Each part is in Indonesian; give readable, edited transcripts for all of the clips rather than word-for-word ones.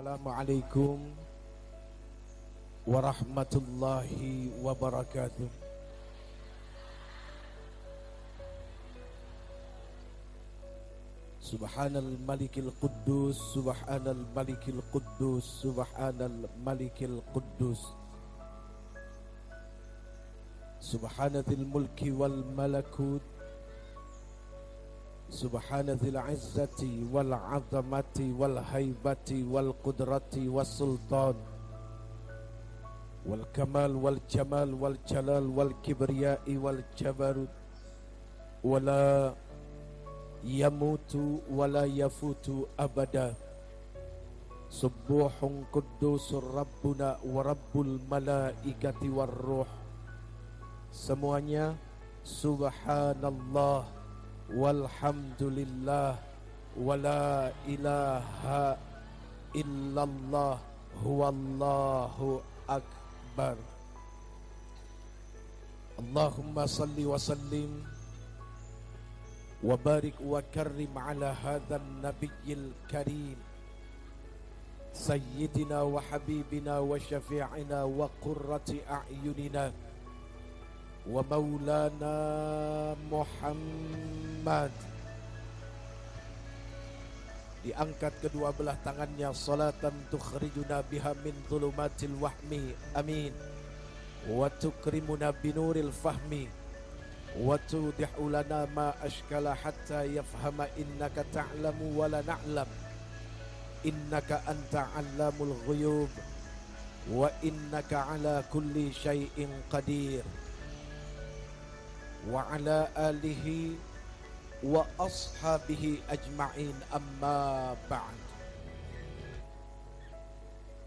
Assalamualaikum warahmatullahi wabarakatuh. Subhanal malikil quddus, subhanal malikil quddus, subhanal malikil quddus. Subhanatil mulki wal malakut, subhanatil izzati wal azamati wal haibati wal qudrati was sultan wal kamal wal jamal wal jalal wal kibriyai wal jabarut, wala yamutu wala yafutu abada. Subuhun quddusur rabbuna wa rabbul malaikati war ruh. Semuanya subhanallah walhamdulillah wala ilaha illallah huwallahu akbar. Allahumma salli wa sallim wa barik wa karrim ala hadzal nabiyil karim sayyidina wa habibina wa syafi'ina wa qurrati a'yunina wa maulana Muhammad. Diangkat kedua belah tangannya, salatan tukhrijuna biha min dhulumatil wahmi, amin, wa tukrimuna binuril fahmi, wa tudihu lana ma ashkala hatta yafhama innaka ta'lamu wa la na'lam, innaka anta 'allamul ghuyub wa innaka ala kulli syai'in qadir. Wa ala alihi wa ashabihi ajma'in, amma ba'd.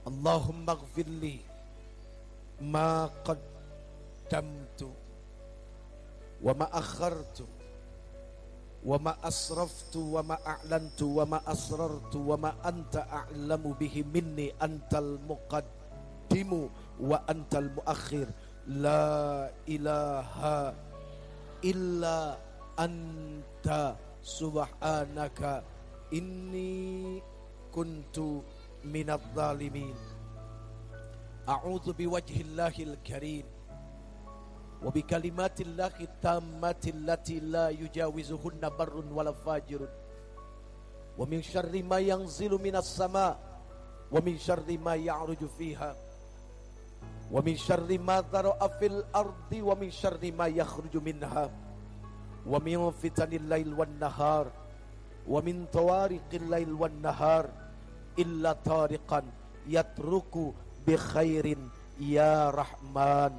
Allahumma ighfirli ma qaddamtu wa ma akhartu wa ma asraftu wa ma a'lantu wa ma asrartu wa ma anta a'lamu bihi minni, antal muqaddimu wa antal muakhir, la ilaha illa anta subhanaka inni kuntu minadh dhalimin. A'udzu biwajhillahil karim wa bikalimatillahi tammati allati la yujawizuhunna barrun wala fajirun, wa min syarri ma yanzilu minas sama wa min syarri ma ya'ruju fiha wa min syarri ma dhara'a fil ardi wa min syarri ma yakhruju minha wa min fitanil lail wan nahar wa min tawariqil lail wan nahar illa tariqan yatruku bi khairin ya rahman.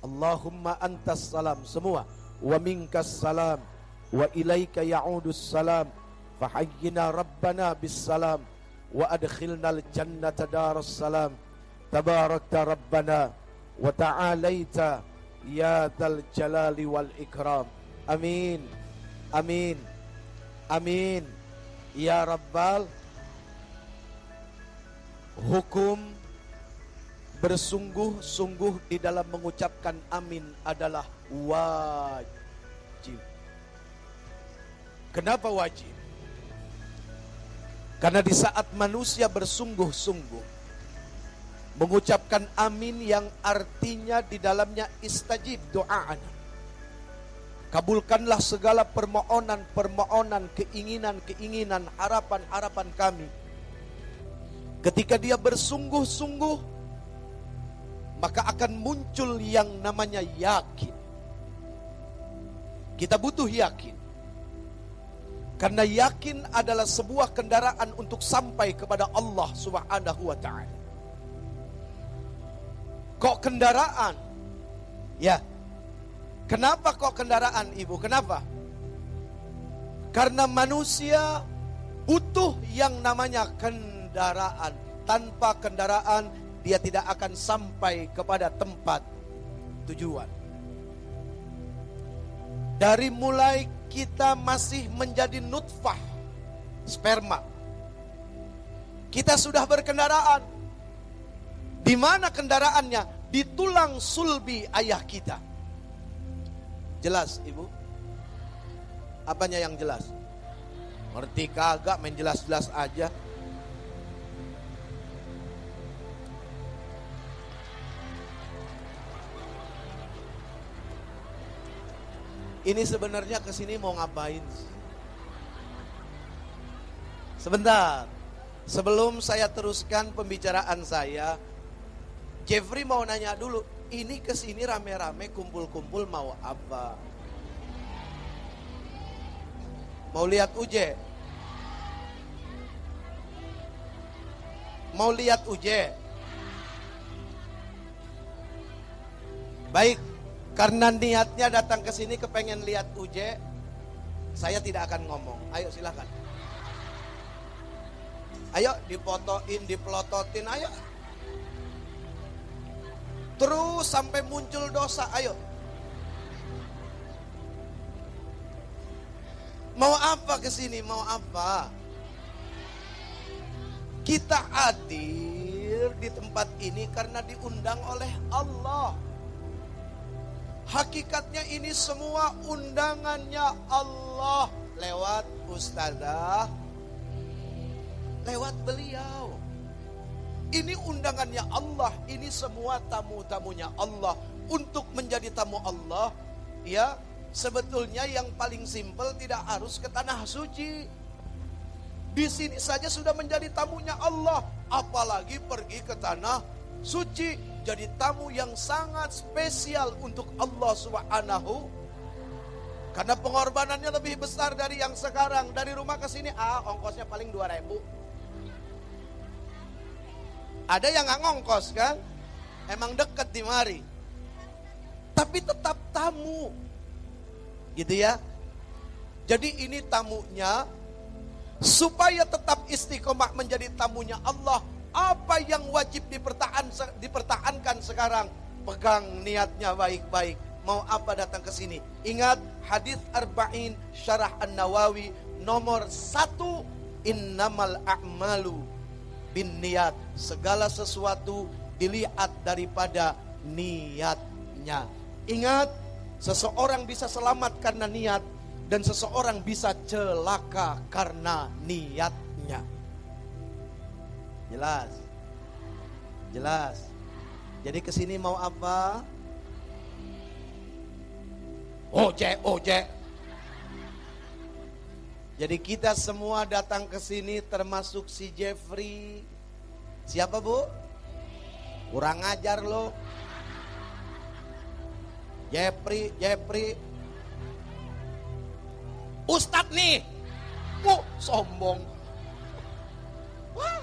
Allahumma antas salam, semua, wa minkas salam wa ilaika ya'udus salam, fahayyina rabbana bis salam wa adkhilnal jannata daras salam. Tabarakta Rabbana wa ta'alaita ya dzal jalali wal ikram. Amin, amin, amin ya Rabbal. Hukum bersungguh-sungguh di dalam mengucapkan amin adalah wajib. Kenapa wajib? Karena di saat manusia bersungguh-sungguh mengucapkan amin yang artinya di dalamnya istajib doa'ana, kabulkanlah segala permohonan, keinginan, harapan kami. Ketika dia bersungguh-sungguh, maka akan muncul yang namanya yakin. Kita butuh yakin, karena yakin adalah sebuah kendaraan untuk sampai kepada Allah Subhanahu wa ta'ala. Kok kendaraan? Ya. Kenapa kok kendaraan, Ibu? Kenapa? Karena manusia butuh yang namanya kendaraan. Tanpa kendaraan dia tidak akan sampai kepada tempat tujuan. Dari mulai kita masih menjadi nutfah, sperma, kita sudah berkendaraan. Di mana kendaraannya? Di tulang sulbi ayah kita. Jelas, Ibu? Apanya yang jelas? Ngerti kagak, main jelas-jelas aja. Ini sebenarnya kesini mau ngapain? Sebentar, sebelum saya teruskan pembicaraan saya, Jeffrey mau nanya dulu, ini kesini rame-rame kumpul-kumpul mau apa? Mau lihat Uje? Mau lihat Uje? Baik, karena niatnya datang ke sini kepengen lihat Uje, saya tidak akan ngomong. Ayo silakan. Ayo dipotoin, dipelototin, ayo. Terus sampai muncul dosa, ayo. Mau apa ke sini? Mau apa? Kita hadir di tempat ini karena diundang oleh Allah. Hakikatnya ini semua undangannya Allah lewat ustazah, lewat beliau. Ini undangannya Allah, ini semua tamu-tamunya Allah. Untuk menjadi tamu Allah, ya sebetulnya yang paling simpel tidak harus ke tanah suci. Di sini saja sudah menjadi tamunya Allah, apalagi pergi ke tanah suci. Jadi tamu yang sangat spesial untuk Allah Subhanahu. Karena pengorbanannya lebih besar dari yang sekarang. Dari rumah ke sini, ongkosnya paling 2.000. Ada yang nggak ngongkos kan? Emang deket di mari. Tapi tetap tamu. Gitu ya. Jadi ini tamunya. Supaya tetap istiqomah menjadi tamunya Allah. Apa yang wajib dipertahankan sekarang? Pegang niatnya baik-baik. Mau apa datang ke sini? Ingat hadis Arba'in Syarah An-Nawawi nomor 1, innamal a'malu bin niat. Segala sesuatu dilihat daripada niatnya. Ingat, seseorang bisa selamat karena niat dan seseorang bisa celaka karena niatnya. Jelas? Jelas. Jadi kesini mau apa? Ojek. Jadi kita semua datang ke sini termasuk si Jeffrey. Siapa bu? Kurang ajar lo. Jeffrey. Ustadz nih. Sombong. Wah.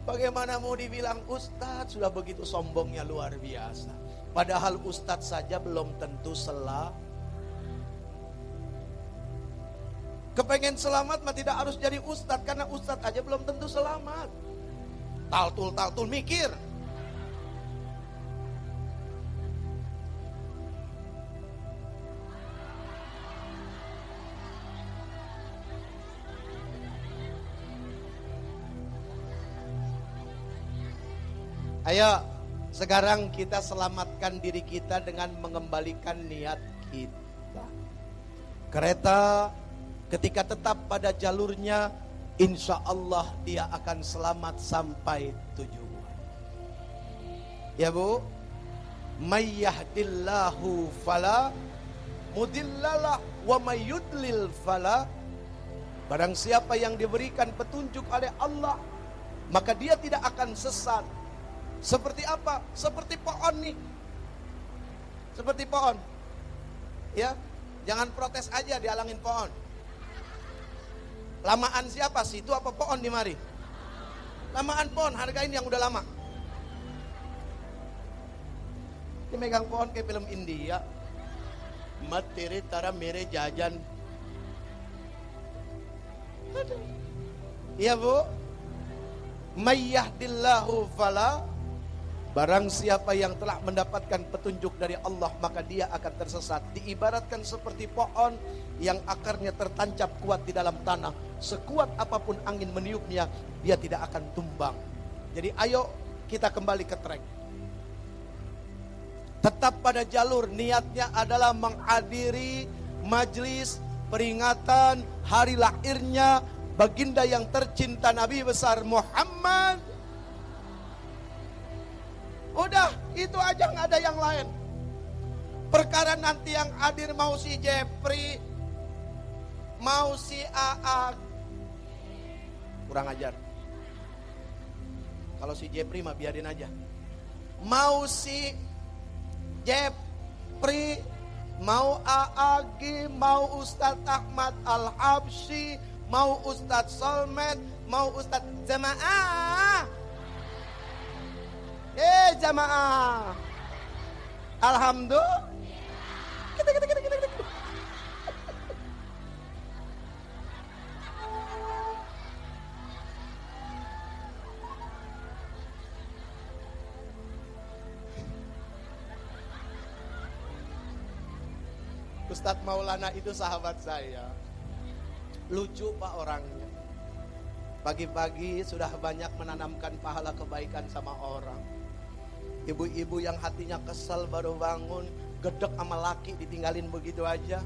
Bagaimana mau dibilang ustadz? Sudah begitu sombongnya luar biasa. Padahal ustadz saja belum tentu selamat. Kepengen selamat mah tidak harus jadi ustadz. Karena ustadz aja belum tentu selamat. Taltul mikir. Ayo, sekarang kita selamatkan diri kita dengan mengembalikan niat kita. Kereta ketika tetap pada jalurnya, insya Allah dia akan selamat sampai tujuan. Ya bu, may yahdillahu fala mudillalah wa may yudlil fala. Barang siapa yang diberikan petunjuk oleh Allah, maka dia tidak akan sesat. Seperti apa? Seperti pohon nih. Seperti pohon. Ya, jangan protes aja dihalangin pohon. Lamaan siapa? Situ apa pohon di mari? Lamaan pohon, hargain yang udah lama. Ini megang pohon kayak film India. Materi tara mere jajan. Iya bu. Mayyahdillahu fala. Barang siapa yang telah mendapatkan petunjuk dari Allah, maka dia akan tersesat. Diibaratkan seperti pohon yang akarnya tertancap kuat di dalam tanah. Sekuat apapun angin meniupnya, dia tidak akan tumbang. Jadi ayo kita kembali ke track. Tetap pada jalur, niatnya adalah menghadiri majlis peringatan hari lahirnya baginda yang tercinta Nabi besar Muhammad. Udah, itu aja, nggak ada yang lain. Perkara nanti yang hadir mau si Jepri, mau si AA. Kurang ajar. Kalau si Jepri mah biarin aja. Mau si Jepri, mau Aagi, mau Ustadz Ahmad Al-Habsyi, mau Ustadz Solmed, mau Ustadz Jamaah. Jamaah. Alhamdulillah. Kita. Ustadz Maulana itu sahabat saya. Lucu Pak orangnya. Pagi-pagi sudah banyak menanamkan pahala kebaikan sama orang. Ibu-ibu yang hatinya kesel baru bangun, gedek sama laki ditinggalin begitu aja.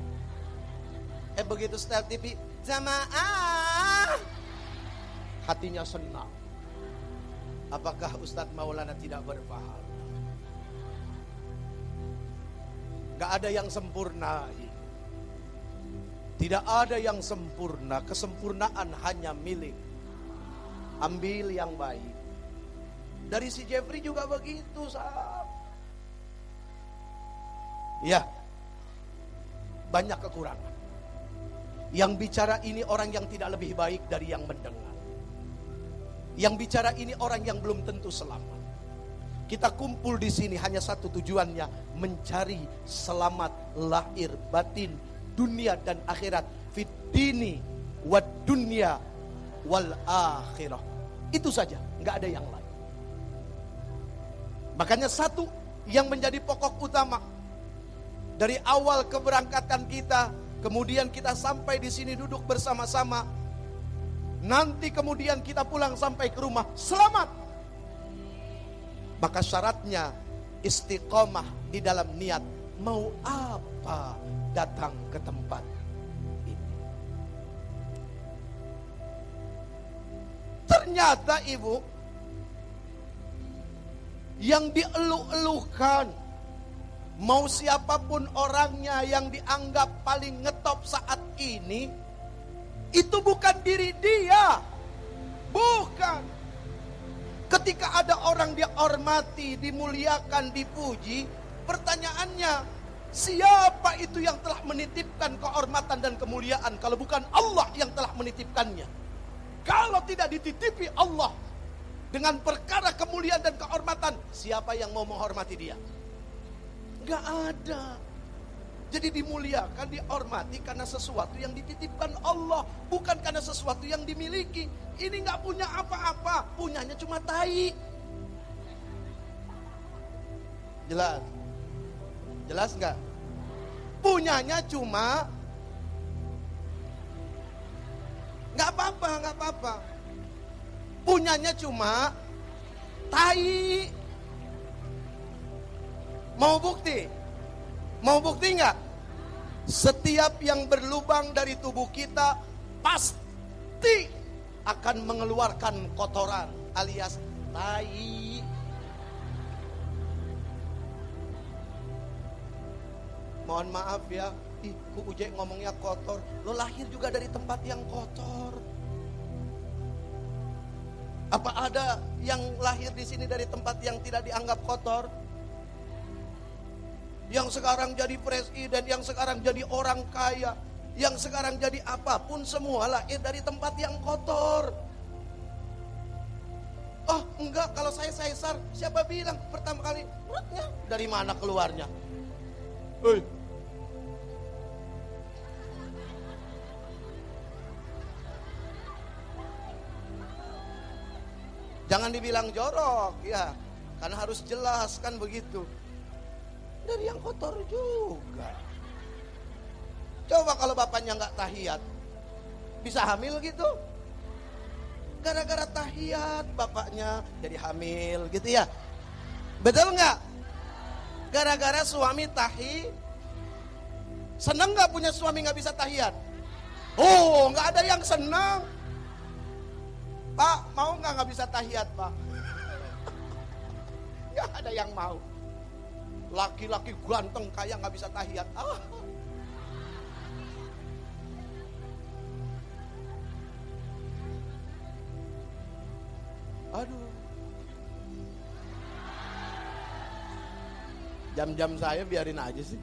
Begitu setel TV, jamaah, hatinya senang. Apakah Ustadz Maulana tidak berpahala? Gak ada yang sempurna. Tidak ada yang sempurna. Kesempurnaan hanya milik. Ambil yang baik. Dari si Jeffrey juga begitu, sahab. Ya, banyak kekurangan. Yang bicara ini orang yang tidak lebih baik dari yang mendengar. Yang bicara ini orang yang belum tentu selamat. Kita kumpul di sini hanya satu tujuannya, mencari selamat lahir batin, dunia dan akhirat, fid dini wad dunya wal akhirah. Itu saja, nggak ada yang lain. Makanya satu yang menjadi pokok utama dari awal keberangkatan kita, kemudian kita sampai di sini duduk bersama-sama, nanti kemudian kita pulang sampai ke rumah selamat. Maka syaratnya istiqomah di dalam niat. Mau apa datang ke tempat ini? Ternyata ibu, yang dieluh-eluhkan, mau siapapun orangnya yang dianggap paling ngetop saat ini, itu bukan diri dia. Bukan. Ketika ada orang dihormati, dimuliakan, dipuji, pertanyaannya, siapa itu yang telah menitipkan kehormatan dan kemuliaan kalau bukan Allah yang telah menitipkannya? Kalau tidak dititipi Allah dengan perkara kemuliaan dan kehormatan, siapa yang mau menghormati dia? Gak ada. Jadi dimuliakan, dihormati karena sesuatu yang dititipkan Allah, bukan karena sesuatu yang dimiliki. Ini gak punya apa-apa, punyanya cuma tai. Jelas? Jelas gak? Punyanya cuma, gak apa-apa, gak apa-apa. Punyanya cuma tai. Mau bukti? Mau bukti nggak? Setiap yang berlubang dari tubuh kita pasti akan mengeluarkan kotoran alias tai. Mohon maaf ya, Ku Uje ngomongnya kotor. Lo lahir juga dari tempat yang kotor. Apa ada yang lahir di sini dari tempat yang tidak dianggap kotor? Yang sekarang jadi presiden, yang sekarang jadi orang kaya, yang sekarang jadi apapun, semua lahir dari tempat yang kotor. Oh enggak, kalau saya Caesar, siapa bilang pertama kali perutnya dari mana keluarnya? Hei. Jangan dibilang jorok ya, karena harus jelas kan begitu. Dari yang kotor juga. Coba kalau bapaknya nggak tahiyat, bisa hamil gitu? Gara-gara tahiyat bapaknya jadi hamil gitu ya? Betul nggak? Gara-gara suami seneng nggak punya suami nggak bisa tahiyat? Oh, nggak ada yang senang. Pak, mau nggak bisa tahiyat, Pak? Nggak ada yang mau. Laki-laki ganteng kayak nggak bisa tahiyat. Aduh. Jam-jam saya biarin aja sih.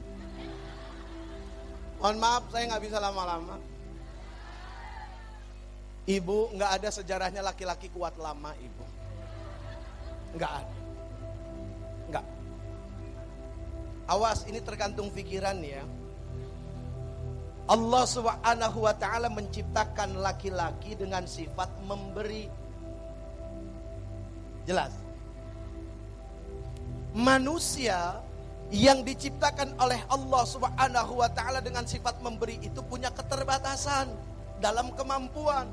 Mohon maaf, saya nggak bisa lama-lama. Ibu, nggak ada sejarahnya laki-laki kuat lama, ibu. Nggak ada. Nggak. Awas, ini tergantung pikiran ya. Allah Subhanahu wa ta'ala menciptakan laki-laki dengan sifat memberi. Jelas. Manusia yang diciptakan oleh Allah Subhanahu wa ta'ala dengan sifat memberi itu punya keterbatasan dalam kemampuan.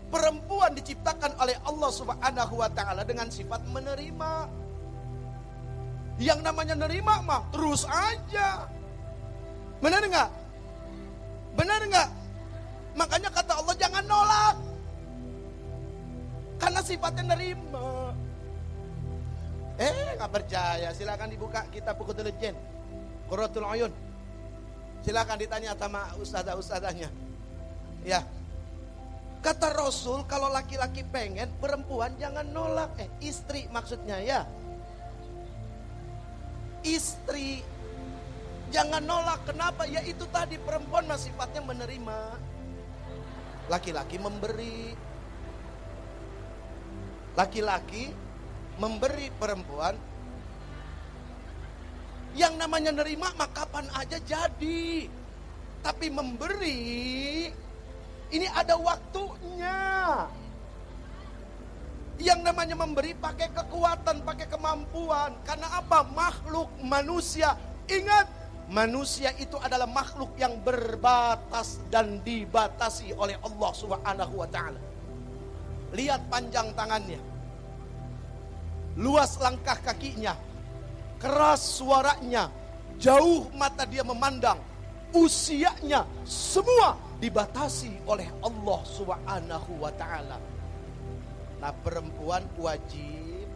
Perempuan diciptakan oleh Allah Subhanahu wa ta'ala dengan sifat menerima. Yang namanya nerima mah terus aja. Benar enggak? Benar enggak? Makanya kata Allah jangan nolak. Karena sifatnya nerima. Nggak percaya, silakan dibuka kitab Qurratul Ain, Qurratul Ayun. Silakan ditanya sama ustazah-ustazahnya. Ya. Kata Rasul kalau laki-laki pengen, perempuan jangan nolak. Istri maksudnya ya. Istri jangan nolak. Kenapa? Ya itu tadi, perempuan mah sifatnya menerima. Laki-laki memberi. Laki-laki memberi perempuan. Yang namanya nerima mah kapan aja jadi. Tapi memberi ini ada waktunya. Yang namanya memberi pakai kekuatan, pakai kemampuan. Karena apa? Makhluk manusia. Ingat, manusia itu adalah makhluk yang berbatas dan dibatasi oleh Allah Subhanahu wa ta'ala. Lihat panjang tangannya, luas langkah kakinya, keras suaranya, jauh mata dia memandang, usianya, semua dibatasi oleh Allah Subhanahu wa ta'ala. Nah, perempuan wajib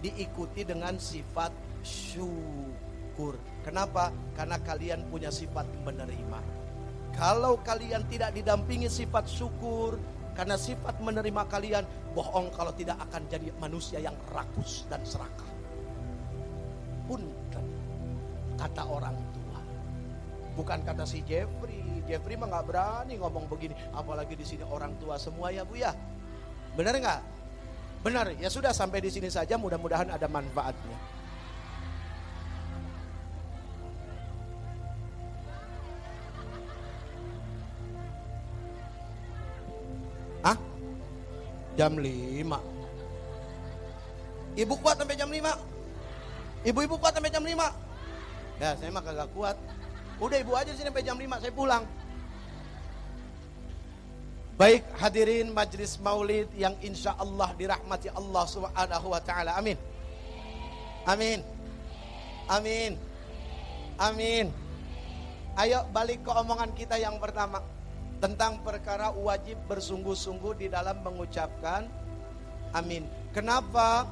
diikuti dengan sifat syukur. Kenapa? Karena kalian punya sifat menerima. Kalau kalian tidak didampingi sifat syukur, karena sifat menerima kalian, bohong kalau tidak akan jadi manusia yang rakus dan serakah. Punten, kata orang tua. Bukan kata si Jeffrey. Jeffrey mah nggak berani ngomong begini. Apalagi di sini orang tua semua ya Bu ya. Benar nggak? Benar. Ya sudah, sampai di sini saja. Mudah-mudahan ada manfaatnya. Jam 5. Ibu kuat sampai jam 5? Ibu-ibu kuat sampai jam 5? Ya, saya mah kagak kuat. Udah ibu aja sini sampai jam 5, saya pulang. Baik, hadirin majlis maulid yang insya Allah dirahmati Allah Subhanahu wa ta'ala. Amin. Amin. Amin. Amin. Ayo balik ke omongan kita yang pertama. Tentang perkara wajib bersungguh-sungguh di dalam mengucapkan amin. Kenapa?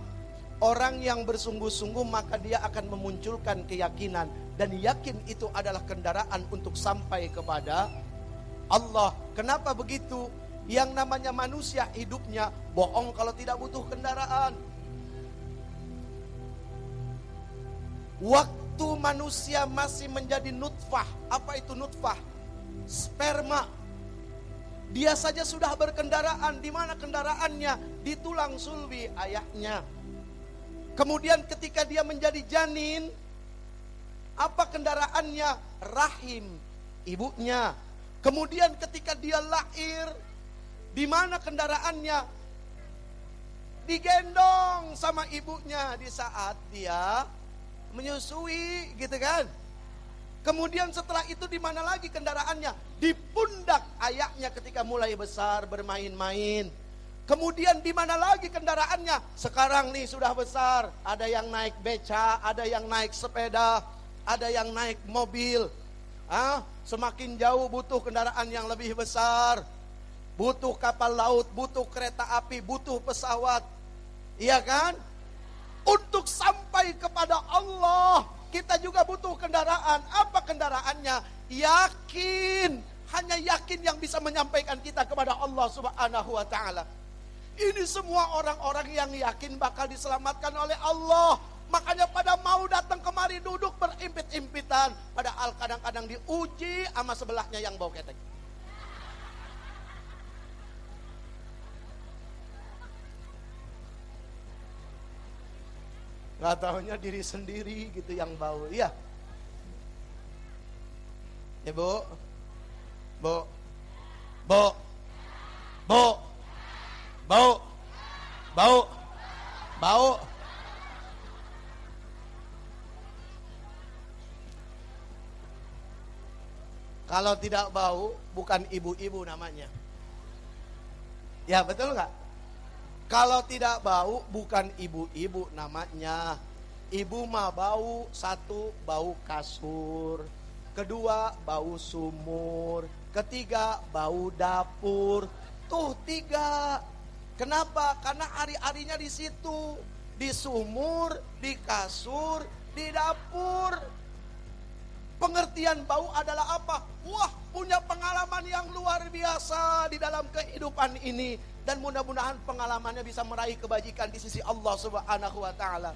Orang yang bersungguh-sungguh maka dia akan memunculkan keyakinan. Dan yakin itu adalah kendaraan untuk sampai kepada Allah. Kenapa begitu? Yang namanya manusia hidupnya bohong kalau tidak butuh kendaraan. Waktu manusia masih menjadi nutfah. Apa itu nutfah? Sperma. Dia saja sudah berkendaraan. Di mana kendaraannya? Di tulang sulbi ayahnya. Kemudian ketika dia menjadi janin, apa kendaraannya? Rahim ibunya. Kemudian ketika dia lahir, di mana kendaraannya? Digendong sama ibunya di saat dia menyusui, gitu kan? Kemudian setelah itu di mana lagi kendaraannya? Di pundak ayahnya ketika mulai besar bermain-main. Kemudian di mana lagi kendaraannya? Sekarang nih sudah besar, ada yang naik beca, ada yang naik sepeda, ada yang naik mobil. Semakin jauh butuh kendaraan yang lebih besar. Butuh kapal laut, butuh kereta api, butuh pesawat. Iya kan? Untuk sampai kepada Allah kita juga butuh kendaraan. Apa kendaraannya? Yakin. Hanya yakin yang bisa menyampaikan kita kepada Allah Subhanahu wa ta'ala. Ini semua orang-orang yang yakin bakal diselamatkan oleh Allah. Makanya pada mau datang kemari duduk berimpit-impitan. Padahal kadang-kadang diuji sama sebelahnya yang bau ketek. Gak taunya diri sendiri gitu yang bau. Iya. Ya Bu. Bu. Bu. Bu. Bau. Bau. Bau. Kalau tidak bau, bukan ibu-ibu namanya. Ya betul nggak? Kalau tidak bau, bukan ibu-ibu namanya. Ibu mah bau, satu bau kasur, kedua bau sumur, ketiga bau dapur. Tuh 3. Kenapa? Karena hari-harinya di situ, di sumur, di kasur, di dapur. Pengertian bau adalah apa? Wah, punya pengalaman yang luar biasa di dalam kehidupan ini. Dan mudah-mudahan pengalamannya bisa meraih kebajikan di sisi Allah Subhanahu wa ta'ala.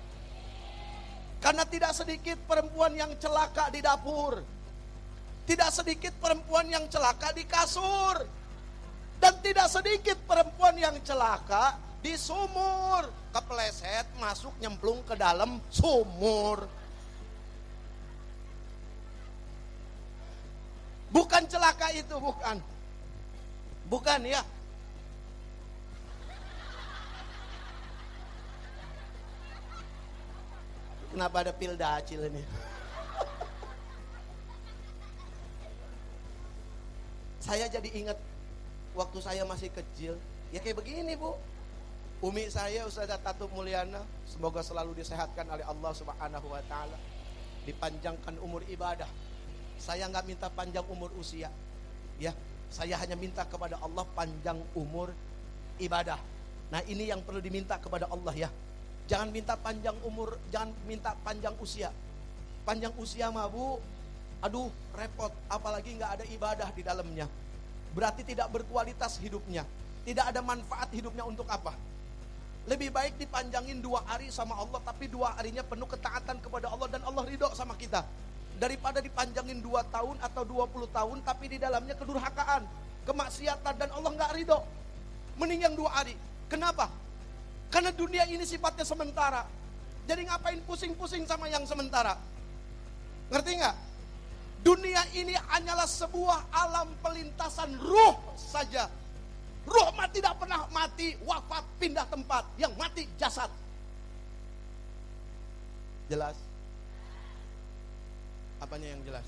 Karena tidak sedikit perempuan yang celaka di dapur. Tidak sedikit perempuan yang celaka di kasur. Dan tidak sedikit perempuan yang celaka di sumur. Kepleset masuk nyemplung ke dalam sumur. Bukan celaka itu, bukan. Bukan ya. Kenapa ada pil dacil ini? Saya jadi ingat waktu saya masih kecil. Ya kayak begini Bu. Umi saya Ustazah Tatu Mulyana, semoga selalu disehatkan oleh Allah Subhanahu wa ta'ala. Dipanjangkan umur ibadah. Saya nggak minta panjang umur usia, ya. Saya hanya minta kepada Allah panjang umur ibadah. Nah ini yang perlu diminta kepada Allah ya. Jangan minta panjang umur, jangan minta panjang usia. Panjang usia mah Bu, aduh repot. Apalagi nggak ada ibadah di dalamnya. Berarti tidak berkualitas hidupnya. Tidak ada manfaat hidupnya untuk apa? Lebih baik dipanjangin 2 hari sama Allah, tapi 2 harinya penuh ketaatan kepada Allah dan Allah ridho sama kita. Daripada dipanjangin 2 tahun atau 20 tahun tapi di dalamnya kedurhakaan, kemaksiatan dan Allah nggak ridho. Mending yang 2 hari. Kenapa? Karena dunia ini sifatnya sementara. Jadi ngapain pusing-pusing sama yang sementara? Ngerti nggak? Dunia ini hanyalah sebuah alam pelintasan ruh saja. Ruh mah tidak pernah mati, wafat, pindah tempat. Yang mati jasad. Jelas? Apanya yang jelas?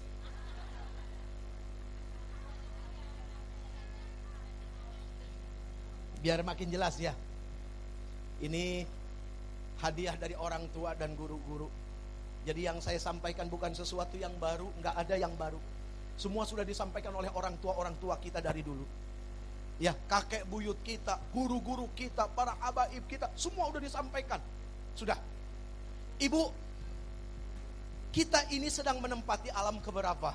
Biar makin jelas ya. Ini hadiah dari orang tua dan guru-guru. Jadi yang saya sampaikan bukan sesuatu yang baru, nggak ada yang baru. Semua sudah disampaikan oleh orang tua kita dari dulu. Ya, kakek buyut kita, guru-guru kita, para habaib kita, semua sudah disampaikan. Sudah. Ibu, kita ini sedang menempati alam keberapa?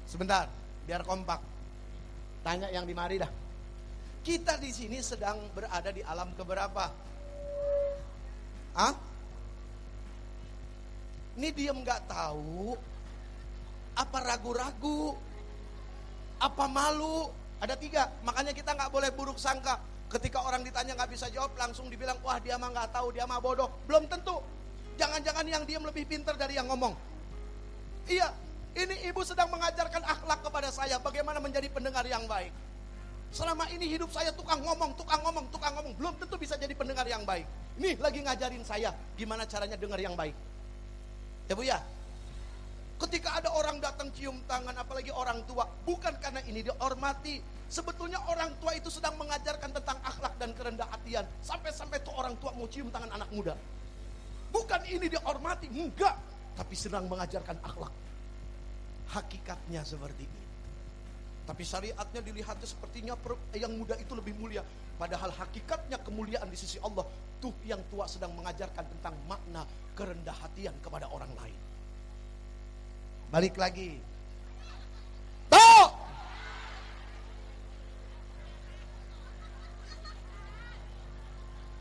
Sebentar, biar kompak. Tanya yang di mari dah. Kita di sini sedang berada di alam keberapa? Ini diem nggak tahu? Apa ragu-ragu? Apa malu? Ada 3. Makanya kita nggak boleh buruk sangka. Ketika orang ditanya nggak bisa jawab, langsung dibilang, wah dia mah nggak tahu, dia mah bodoh. Belum tentu. Jangan-jangan yang diam lebih pintar dari yang ngomong. Iya, ini ibu sedang mengajarkan akhlak kepada saya, bagaimana menjadi pendengar yang baik. Selama ini hidup saya tukang ngomong. Belum tentu bisa jadi pendengar yang baik. Nih lagi ngajarin saya gimana caranya dengar yang baik. Ya Bu ya. Ketika ada orang datang cium tangan, apalagi orang tua, bukan karena ini dihormati. Sebetulnya orang tua itu sedang mengajarkan tentang akhlak dan kerendah hatian. Sampai-sampai tuh orang tua mau cium tangan anak muda. Bukan ini dihormati, enggak. Tapi sedang mengajarkan akhlak. Hakikatnya seperti ini. Tapi syariatnya dilihatnya sepertinya yang muda itu lebih mulia. Padahal hakikatnya kemuliaan di sisi Allah butuh yang tua sedang mengajarkan tentang makna kerendah hatian kepada orang lain. Balik lagi. Tuh!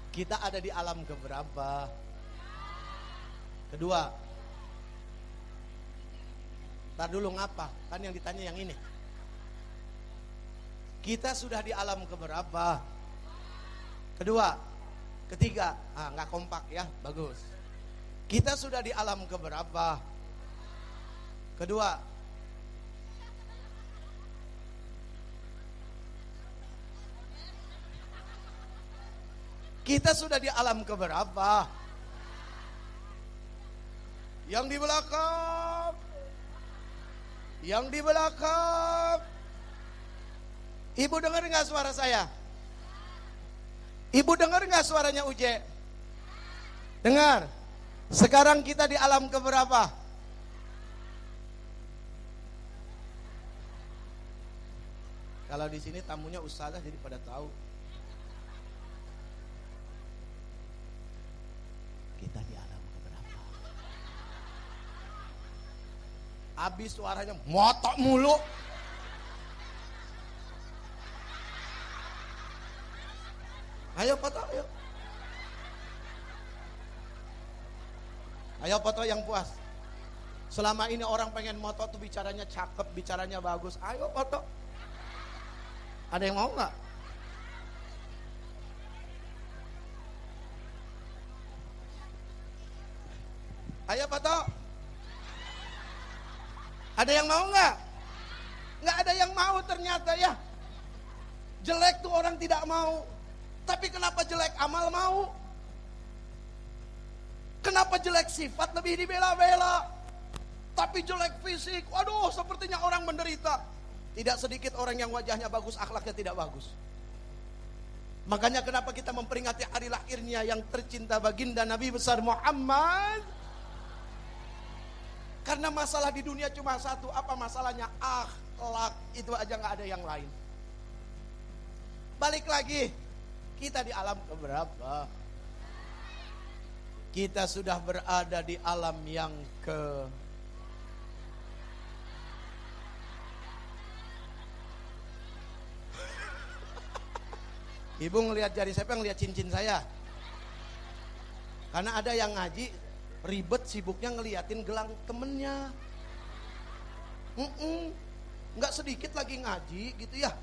Kita ada di alam keberapa? Kedua. Ntar dulu ngapa? Kan yang ditanya yang ini. Kita sudah di alam keberapa? Kedua. Ketiga. Nggak kompak ya, bagus. Kita sudah di alam keberapa? Kedua. Kita sudah di alam keberapa? Yang di belakang. Yang di belakang. Ibu dengar nggak suara saya? Ibu dengar nggak suaranya Uje? Dengar. Sekarang kita di alam keberapa? Kalau di sini tamunya ustazah jadi pada tahu. Kita di alam keberapa? Habis suaranya motok mulu. Ayo foto, ayo. Ayo foto yang puas. Selama ini orang pengen moto tuh bicaranya cakep, bicaranya bagus. Ayo foto. Ada yang mau nggak? Ayo foto. Ada yang mau nggak? Nggak ada yang mau ternyata ya. Jelek tuh orang tidak mau. Tapi kenapa jelek amal mau? Kenapa jelek sifat lebih dibela-bela? Tapi jelek fisik, waduh sepertinya orang menderita. Tidak sedikit orang yang wajahnya bagus, akhlaknya tidak bagus. Makanya kenapa kita memperingati hari lahirnya yang tercinta baginda Nabi besar Muhammad? Karena masalah di dunia cuma satu, apa masalahnya? Akhlak, itu aja gak ada yang lain. Balik lagi. Kita di alam keberapa? Kita sudah berada di alam yang ke... Ibu ngelihat jari siapa, ngelihat cincin saya. Karena ada yang ngaji ribet sibuknya ngeliatin gelang temennya. Nggak sedikit lagi ngaji gitu ya.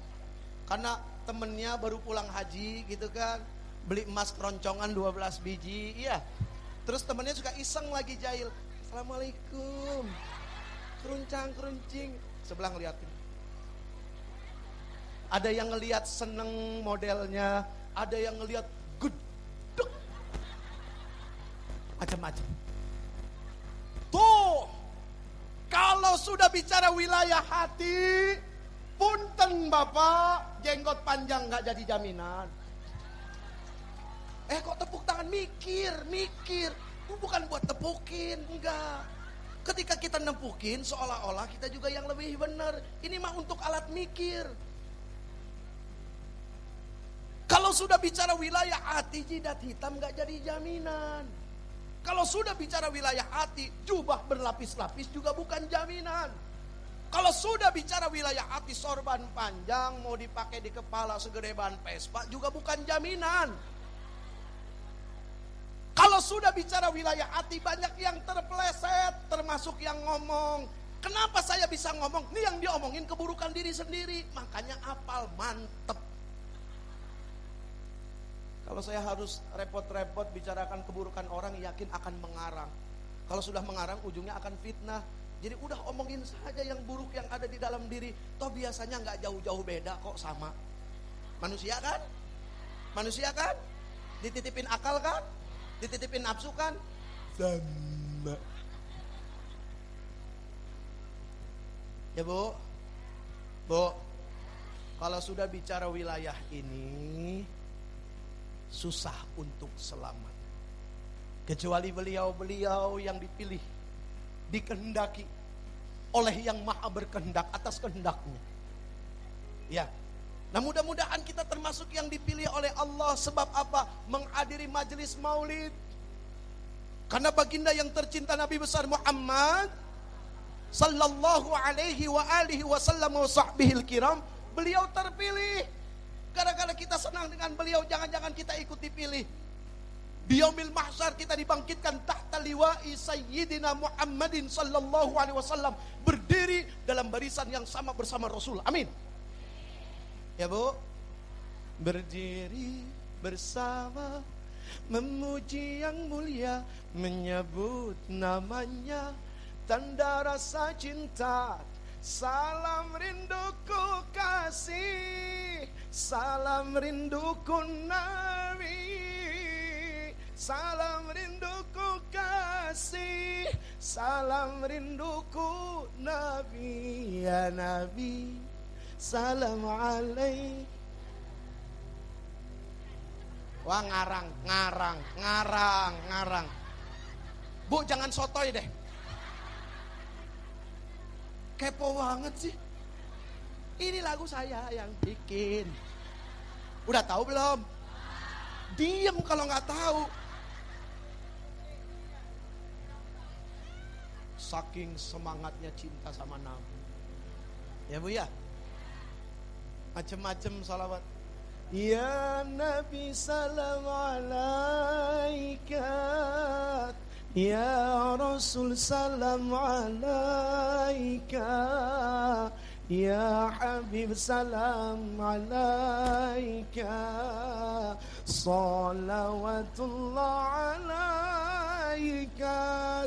Karena temennya baru pulang haji gitu kan, beli emas keroncongan 12 biji, iya. Terus temennya suka iseng lagi jahil, assalamualaikum, keruncang-keruncing, sebelah ngeliatin. Ada yang ngeliat seneng modelnya, ada yang ngeliat gedek, macam-macam. Tuh, kalau sudah bicara wilayah hati, punten Bapak, jenggot panjang gak jadi jaminan. Kok tepuk tangan, mikir. Bukan buat tepukin, enggak. Ketika kita nempukin, seolah-olah kita juga yang lebih benar. Ini mah untuk alat mikir. Kalau sudah bicara wilayah hati, jidat hitam gak jadi jaminan. Kalau sudah bicara wilayah hati, jubah berlapis-lapis juga bukan jaminan. Kalau sudah bicara wilayah hati, sorban panjang mau dipakai di kepala segede ban Vespa juga bukan jaminan. Kalau sudah bicara wilayah hati, banyak yang terpeleset, termasuk yang ngomong. Kenapa saya bisa ngomong? Ini yang diomongin keburukan diri sendiri, makanya apal mantep. Kalau saya harus repot-repot bicarakan keburukan orang, yakin akan mengarang. Kalau sudah mengarang, ujungnya akan fitnah. Jadi udah omongin saja yang buruk yang ada di dalam diri. Toh biasanya gak jauh-jauh beda kok, sama. Manusia kan? Manusia kan? Dititipin akal kan? Dititipin nafsu kan? Sama. Ya Bu, kalau sudah bicara wilayah ini, susah untuk selamat. Kecuali beliau-beliau yang dipilih, dikehendaki oleh yang maha berkehendak atas kehendaknya. Ya, Nah, mudah-mudahan kita termasuk yang dipilih oleh Allah. Sebab apa? Menghadiri majelis maulid. Karena baginda yang tercinta Nabi besar Muhammad sallallahu alaihi wa alihi wasallam wa sahbihil kiram, beliau terpilih. Gara-gara kita senang dengan beliau, jangan-jangan kita ikut dipilih. Di yaumil mahsyar kita dibangkitkan tahta liwa'i sayyidina Muhammadin sallallahu alaihi wasallam, berdiri dalam barisan yang sama bersama Rasul. Amin. Ya Bu, berdiri bersama, memuji yang mulia, menyebut namanya, tanda rasa cinta. Salam rinduku kasih, salam rinduku Nabi, salam rinduku kasih, salam rinduku Nabi, ya Nabi. Salam alaik. Wah, ngarang. Bu, jangan sotoy deh. Kepo banget sih. Ini lagu saya yang bikin. Udah tahu belum? Diem kalau nggak tahu. Saking semangatnya cinta sama Nabi. Ya Bu ya. Macem-macem salawat. Ya Nabi salam alaika, ya Rasul salam alaika, ya Habib salam alaika, salawatullah alaika.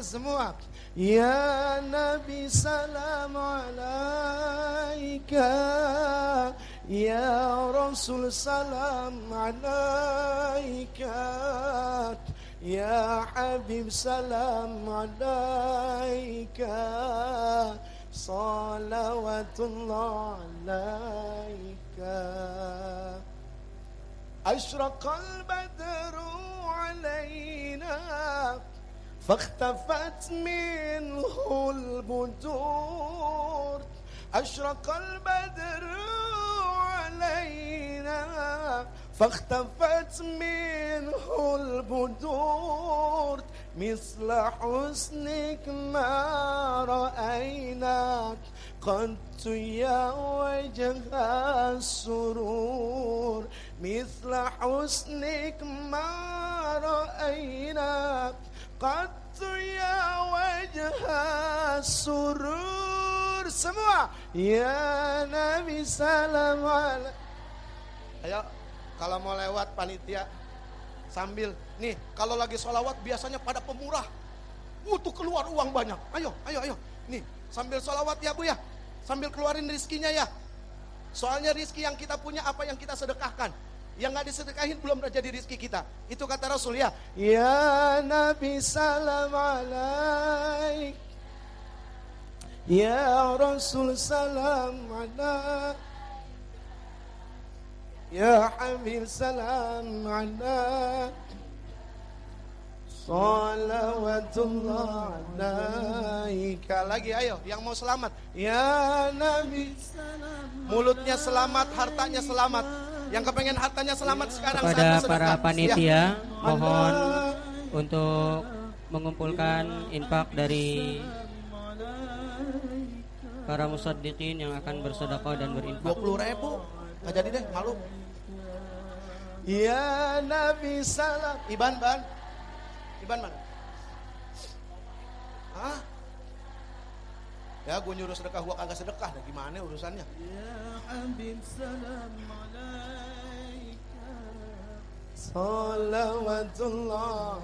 Semua. Ya Nabi salam alaika, ya Rasul salam alaika, ya Habib salam alaika, salawatullah alaika. Ashraqal badru alaina, فاختفت منه البدور. أشرق البدر علينا فاختفت منه البدور. مثل حسنك ما رأيناك قد يا وجه السرور. مثل حسنك ما رأيناك قد ya wajah surur. Semua. Ya Nabi salam alaik. Ayo, kalau mau lewat panitia sambil nih, kalau lagi sholawat biasanya pada pemurah, tuh keluar uang banyak. Ayo nih, sambil sholawat ya Bu ya, sambil keluarin rizkinya ya. Soalnya rizki yang kita punya apa yang kita sedekahkan, yang gak disedekahin belum jadi rizki kita. Itu kata Rasul ya. Ya Nabi salam alaik, ya Rasul salam alaik, ya Habib salam alaik, salawatullah alaika. Lagi ayo, yang mau selamat. Ya Nabi salam, mulutnya selamat, hartanya selamat. Yang kepengen hartanya selamat sekarang kepada para panitia, mohon untuk mengumpulkan infak dari para musaddiqin yang akan bersedekah dan berinfak. 20.000, nggak jadi deh, malu. Ya Nabi salam. Iban mana? Hah? Ya gue nyuruh sedekah, gue kagak sedekah, nah gimana urusannya? Ya Habib salam alaika, salawatullah.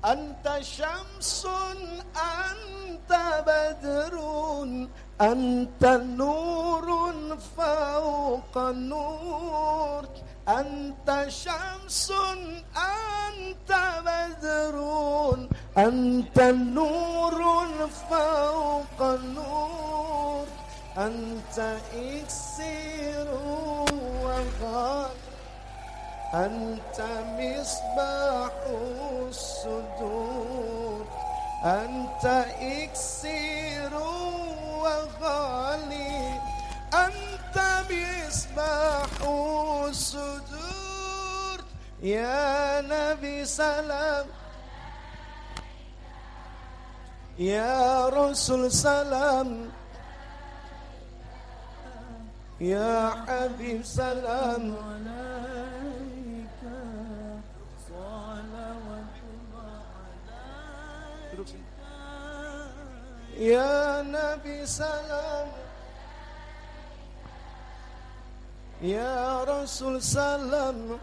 Anta syamsun, anta badrun, anta nurun fauqa nur. Anta syamsun, anta badrun, anta nurun fauqa nur. Anta iksiru wa ghal, anta misbahus sudur. Anta iksiru wa ghali, anta asbahu sujud. Ya Nabi salam, ya Rasul salam, ya Habib salam. Ya Nabi salam, ya Rasul salam,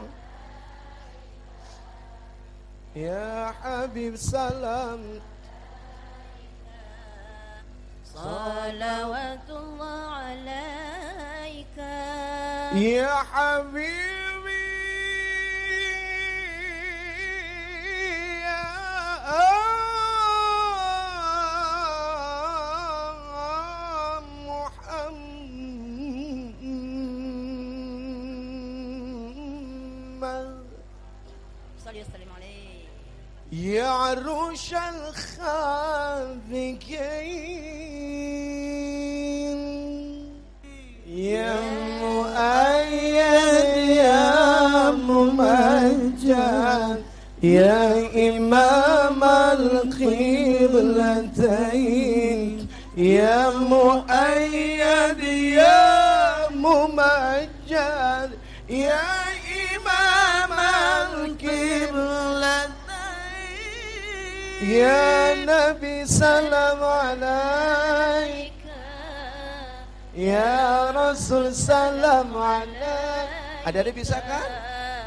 ya Habib salam. Salawatullah alaika Ya Habibi, ya Muhammad, Salli wa sallim alayhi ya Arushal Khafiqin, ya Muayyad, ya Mumajjad, ya Imam al-Qiblatayn, ya Muayyad, ya Mumajjad, ya Imam al-Qiblatayn. Ya Nabi salam alaika, ya Rasul salam alaika. Ada bisa kan?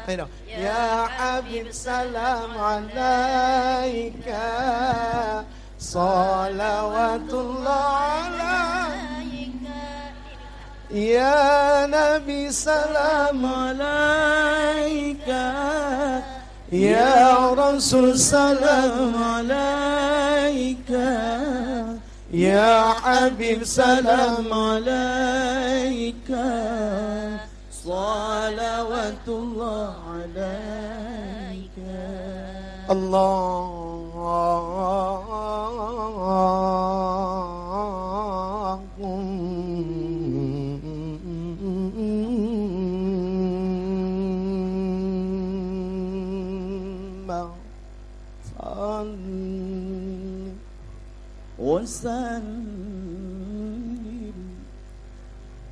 Ayo. Ya Habib salam alaika, salawatullah alaika. Ya Nabi salam alaika, ya Rasul salam alaika, ya Habib salam alaika, salawatullah alaika. Allahumma salli wa sallim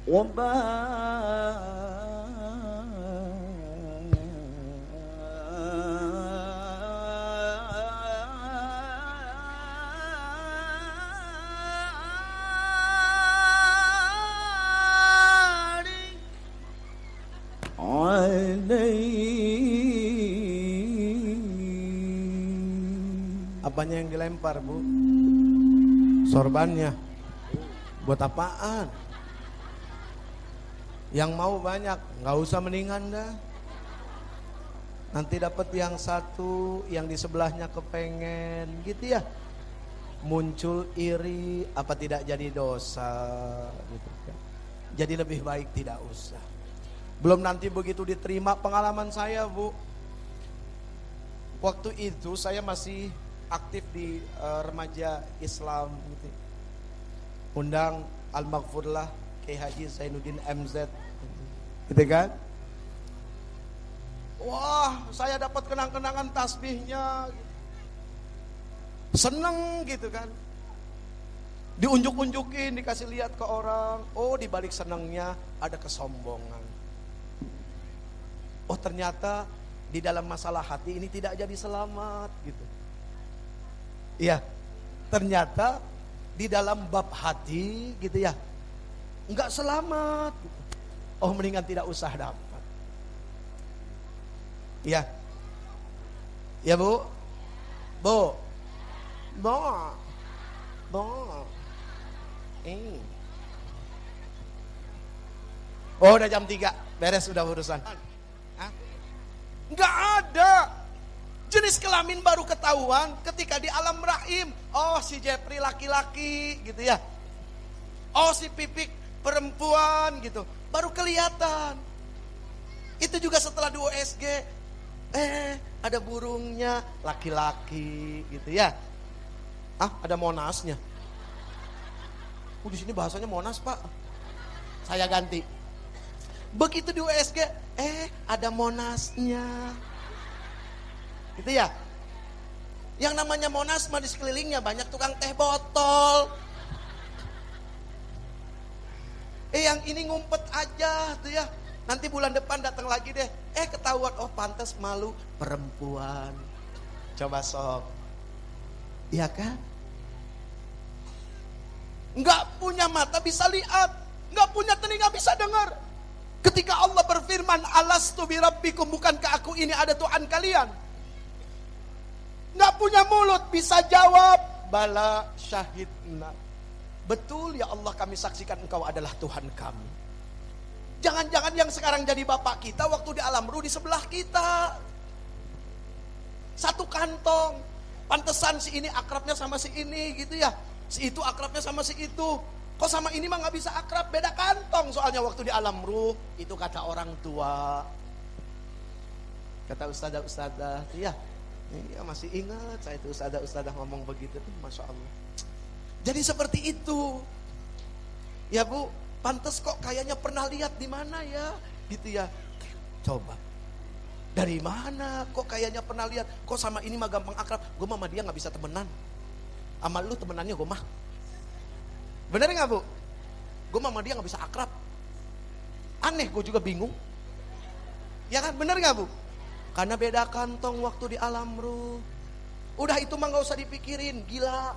wa Apanya yang dilempar, Bu? Sorbannya. Buat apaan? Yang mau banyak, nggak usah mendingan dah. Nanti dapat yang satu, yang di sebelahnya kepengen, gitu ya. Muncul iri, apa tidak jadi dosa, gitu kan. Jadi lebih baik tidak usah. Belum nanti begitu diterima. Pengalaman saya, Bu, waktu itu saya masih aktif di remaja Islam gitu. Undang Al-Maghfurlah Kiai Haji Zainuddin MZ gitu kan. Wah, saya dapat kenang-kenangan tasbihnya gitu. Seneng gitu kan. Diunjuk-unjukin, dikasih lihat ke orang. Oh, di balik senengnya ada kesombongan. Oh, ternyata di dalam masalah hati ini tidak jadi selamat gitu. Iya, ternyata di dalam bab hati gitu ya, enggak selamat gitu. Oh, mendingan tidak usah dapat. Iya. Ya, Bu. Bu. Bu. Bu. Oh, udah jam 3, beres udah urusan. Hah? Enggak ada. Jenis kelamin baru ketahuan ketika di alam rahim. Oh, si Jepri laki-laki gitu ya. Oh, si Pipik perempuan gitu. Baru kelihatan. Itu juga setelah di USG. Ada burungnya laki-laki gitu ya. Ah, ada Monasnya. Di sini bahasanya Monas, Pak. Saya ganti. Begitu di USG, ada Monasnya. Gitu ya. Yang namanya Monas mah di sekelilingnya banyak tukang teh botol. Yang ini ngumpet aja tuh ya. Nanti bulan depan datang lagi deh. Ketahuan, oh pantas malu perempuan. Coba sok. Iya kan? Nggak punya mata bisa lihat, nggak punya telinga bisa dengar. Ketika Allah berfirman, alastu birabbikum, bukankah aku ini ada Tuhan kalian? Nggak punya mulut bisa jawab, bala syahidna. Betul ya Allah, kami saksikan engkau adalah Tuhan kami. Jangan-jangan yang sekarang jadi bapak kita waktu di alam ruh di sebelah kita. Satu kantong. Pantesan si ini akrabnya sama si ini gitu ya. Si itu akrabnya sama si itu. Kok sama ini mah gak bisa akrab, beda kantong soalnya waktu di alam ruh. Itu kata orang tua. Kata ustadzah-ustadzah, ya masih ingat saya itu ustadzah-ustadzah ngomong begitu tuh, Masya Allah. Jadi seperti itu. Ya Bu, pantes kok kayaknya pernah lihat di mana ya, gitu ya. Coba. Dari mana kok kayaknya pernah lihat? Kok sama ini mah gampang akrab? Gue mah sama dia gak bisa temenan. Sama lu temenannya gue mah. Bener gak Bu? Gue sama dia gak bisa akrab. Aneh, gue juga bingung. Ya kan, bener gak Bu? Karena beda kantong waktu di alam ruh. Udah itu mah gak usah dipikirin, gila.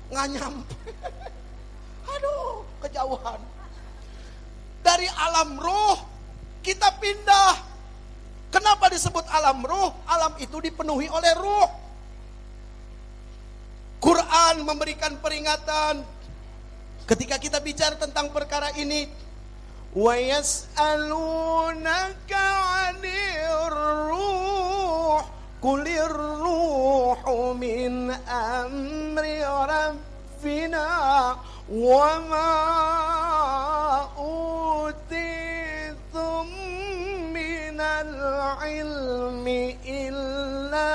Gak nyampe. Aduh, kejauhan. Dari alam ruh kita pindah. Kenapa disebut alam ruh? Alam itu dipenuhi oleh ruh. Quran memberikan peringatan ketika kita bicara tentang perkara ini. Wa yas'alunaka 'anir ruh qulir ruhu min amri rabbina wa ma utitum minal ilmi illa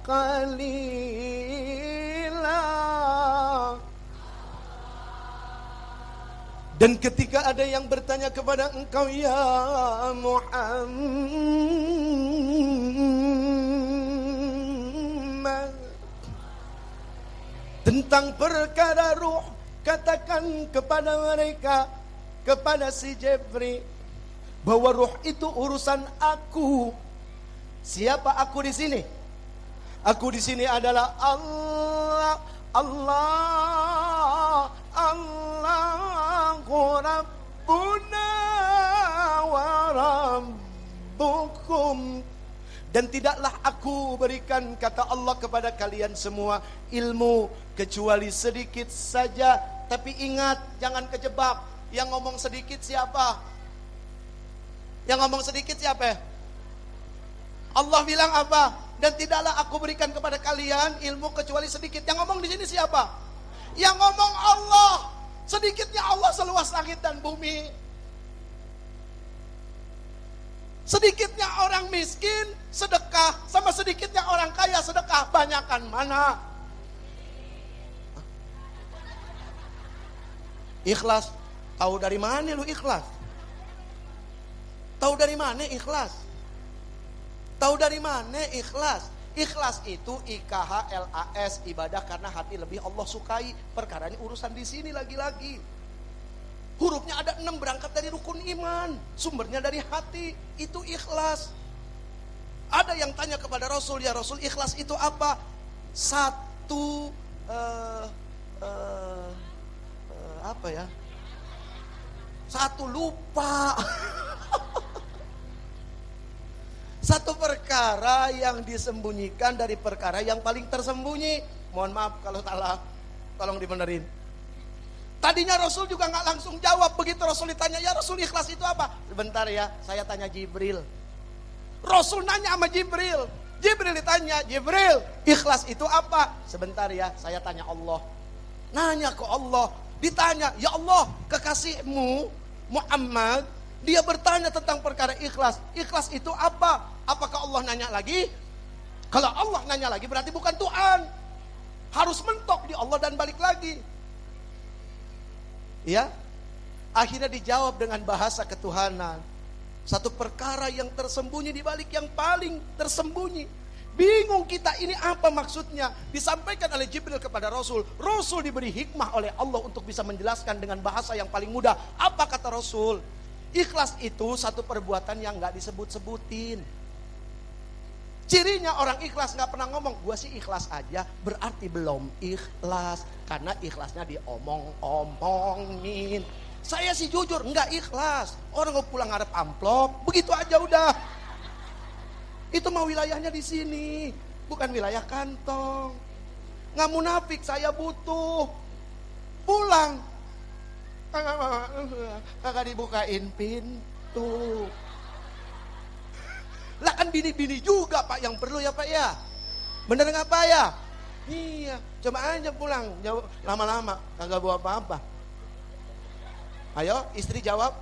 qalila. Dan ketika ada yang bertanya kepada engkau ya Muhammad tentang perkara ruh, katakan kepada mereka, kepada si Jibril, bahwa ruh itu urusan aku. Siapa aku di sini? Aku di sini adalah Allah, Allah, Allahu Rabbuna wa Rabbukum. Dan tidaklah aku berikan, kata Allah, kepada kalian semua ilmu kecuali sedikit saja. Tapi ingat, jangan kejebak. Yang ngomong sedikit siapa? Yang ngomong sedikit siapa? Allah bilang apa? Dan tidaklah aku berikan kepada kalian ilmu kecuali sedikit. Yang ngomong di sini siapa? Yang ngomong Allah. Sedikitnya Allah seluas langit dan bumi. Sedikitnya orang miskin sedekah sama sedikitnya orang kaya sedekah, banyakan mana? Ikhlas. Tahu dari mana lu ikhlas? Tahu dari mana ikhlas? Tahu dari mana ikhlas? Ikhlas itu IKHLAS, ibadah karena hati lebih Allah sukai. Perkara ini urusan di sini lagi-lagi. Hurufnya ada 6, berangkat dari rukun iman. Sumbernya dari hati, itu ikhlas. Ada yang tanya kepada Rasul, ya Rasul, ikhlas itu apa? Satu apa ya? Satu lupa. Satu perkara yang disembunyikan dari perkara yang paling tersembunyi. Mohon maaf kalau salah, tolong dibenerin. Tadinya Rasul juga gak langsung jawab. Begitu Rasul ditanya, ya Rasul ikhlas itu apa? Sebentar ya, saya tanya Jibril. Rasul nanya sama Jibril. Jibril ditanya, Jibril ikhlas itu apa? Sebentar ya, saya tanya Allah. Nanya ke Allah. Ditanya, ya Allah, kekasihmu Muhammad, dia bertanya tentang perkara ikhlas. Ikhlas itu apa? Apakah Allah nanya lagi? Kalau Allah nanya lagi berarti bukan Tuhan. Harus mentok di Allah dan balik lagi. Ya. Akhirnya dijawab dengan bahasa ketuhanan. Satu perkara yang tersembunyi di balik yang paling tersembunyi. Bingung kita, ini apa maksudnya? Disampaikan oleh Jibril kepada Rasul. Rasul diberi hikmah oleh Allah untuk bisa menjelaskan dengan bahasa yang paling mudah. Apa kata Rasul? Ikhlas itu satu perbuatan yang gak disebut-sebutin. Cirinya orang ikhlas gak pernah ngomong, gua sih ikhlas aja, berarti belum ikhlas. Karena ikhlasnya diomong-omongin. Saya sih jujur, enggak ikhlas. Orang mau pulang ngarep amplop, begitu aja udah. Itu mah wilayahnya di sini, bukan wilayah kantong. Nggak munafik, saya butuh. Pulang, kagak dibukain pintu. Lah kan bini-bini juga Pak yang perlu ya Pak ya. Bener nggak Pak ya? Iya, coba aja pulang, jauh lama-lama, kagak bawa apa-apa. Ayo, istri jawab.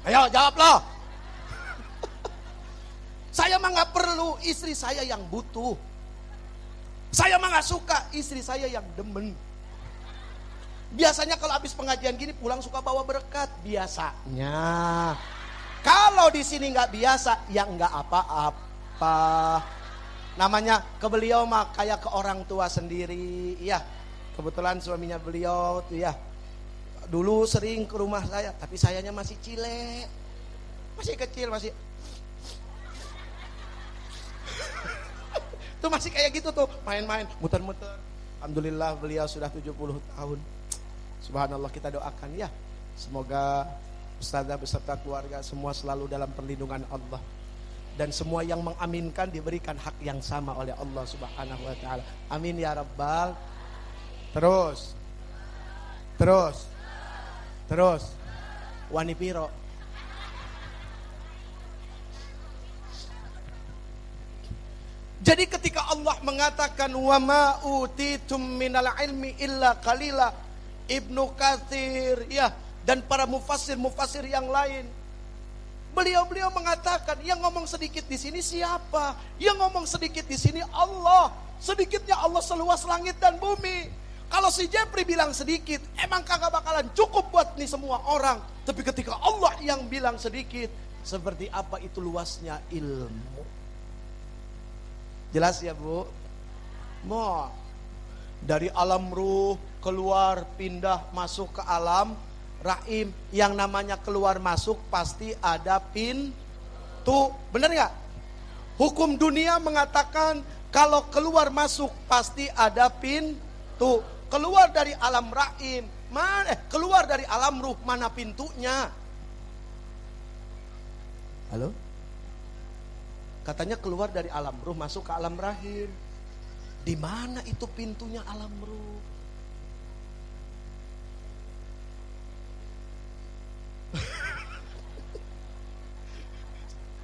Ayo jawab loh. Saya mah nggak perlu, istri saya yang butuh. Saya mah nggak suka, istri saya yang demen. Biasanya kalau habis pengajian gini pulang suka bawa berkat. Biasanya. Kalau di sini nggak biasa, ya nggak apa-apa. Namanya ke beliau mah kayak ke orang tua sendiri. Iya, kebetulan suaminya beliau tuh ya. Dulu sering ke rumah saya, tapi sayanya masih cilek, masih kecil, masih. Tuh masih kayak gitu tuh, main-main, muter-muter. Alhamdulillah beliau sudah 70 tahun. Subhanallah, kita doakan ya. Semoga ustazah beserta keluarga semua selalu dalam perlindungan Allah. Dan semua yang mengaminkan diberikan hak yang sama oleh Allah Subhanahu wa ta'ala. Amin ya Rabbal. Terus. Wani piro. Jadi ketika Allah mengatakan wa ma utitum minal ilmi illa qalila, Ibnu Katsir ya dan para mufassir yang lain, beliau mengatakan yang ngomong sedikit di sini siapa? Yang ngomong sedikit di sini Allah. Sedikitnya Allah seluas langit dan bumi. Kalau si Jepri bilang sedikit, emang kagak bakalan cukup buat nih semua orang. Tapi ketika Allah yang bilang sedikit, seperti apa itu luasnya ilmu. Jelas ya Bu? Mau dari alam ruh keluar pindah masuk ke alam rahim. Yang namanya keluar masuk pasti ada pintu. Benar nggak? Hukum dunia mengatakan kalau keluar masuk pasti ada pintu. Keluar dari alam rahim, keluar dari alam ruh, mana pintunya? Halo? Katanya keluar dari alam ruh masuk ke alam rahim. Di mana itu pintunya alam ruh?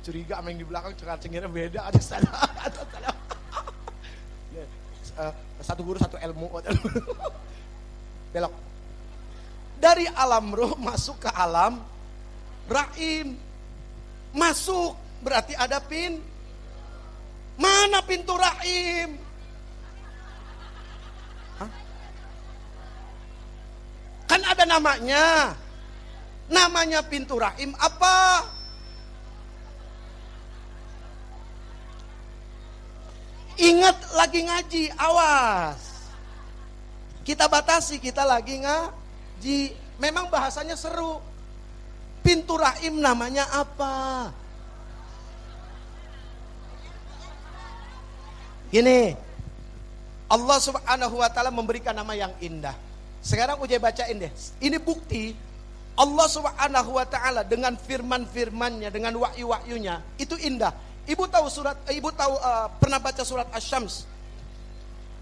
Curiga sama yang di belakang cengar-cengirnya beda. Ada salah. Satu guru satu ilmu. Belok. Dari alam ruh masuk ke alam rahim. Masuk berarti ada mana pintu rahim? Hah? Kan ada namanya. Namanya pintu rahim apa? Ingat lagi ngaji, awas. Kita batasi, kita lagi ngaji. Memang bahasanya seru. Pintu rahim namanya apa? Gini, Allah Subhanahu wa ta'ala memberikan nama yang indah. Sekarang Ujai bacain deh. Ini bukti Allah Subhanahu wa ta'ala dengan firman-firmannya, dengan wahyu-wahyunya itu indah. Ibu tahu pernah baca surat Asy-Syams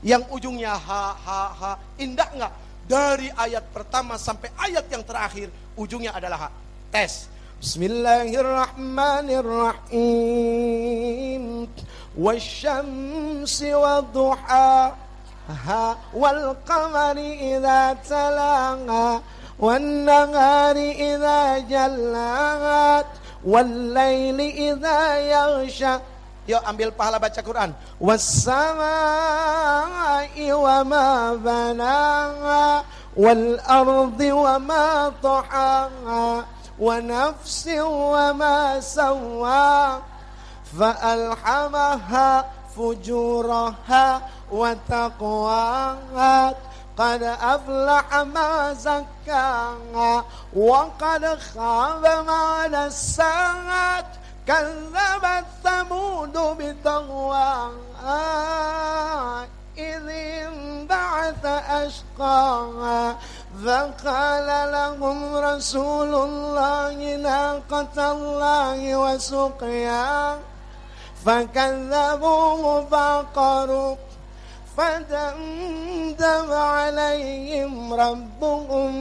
yang ujungnya ha. Indah enggak? Dari ayat pertama sampai ayat yang terakhir ujungnya adalah ha. Tes. Bismillahirrahmanirrahim. Wasyamsi wadduhaha wal qamari idza talaha wan nahari idza jallahat wal laili idza yaghsha. Yuk ambil pahala baca Quran. Was samai wa ma banaha والأرض وما طحاها ونفس وما سواها فألحمها فجورها وتقواها قد أفلح ما زكاها وقد خاب ما دساها كذبت ثمود بطغواها إذ انبعث أشقاها فقال لهم رسول الله ناقة الله وسقياها فكذبوه فعقروا فدمدم عليهم ربهم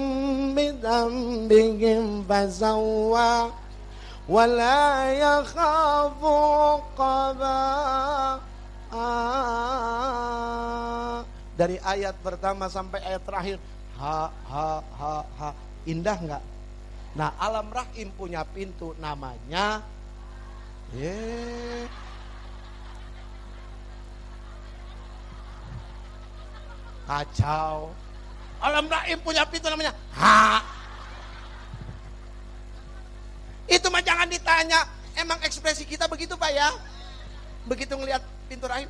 بذنبهم فسوى ولا يخاف عقباه. Dari ayat pertama sampai ayat terakhir, ha ha ha ha, indah nggak? Nah, alam rahim punya pintu namanya kacau. Alam rahim punya pintu namanya ha. Itu mah jangan ditanya. Emang ekspresi kita begitu Pak ya? Begitu ngelihat pintu rahim.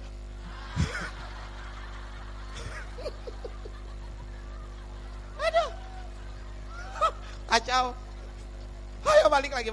Aduh. Kacau. Ayo balik lagi.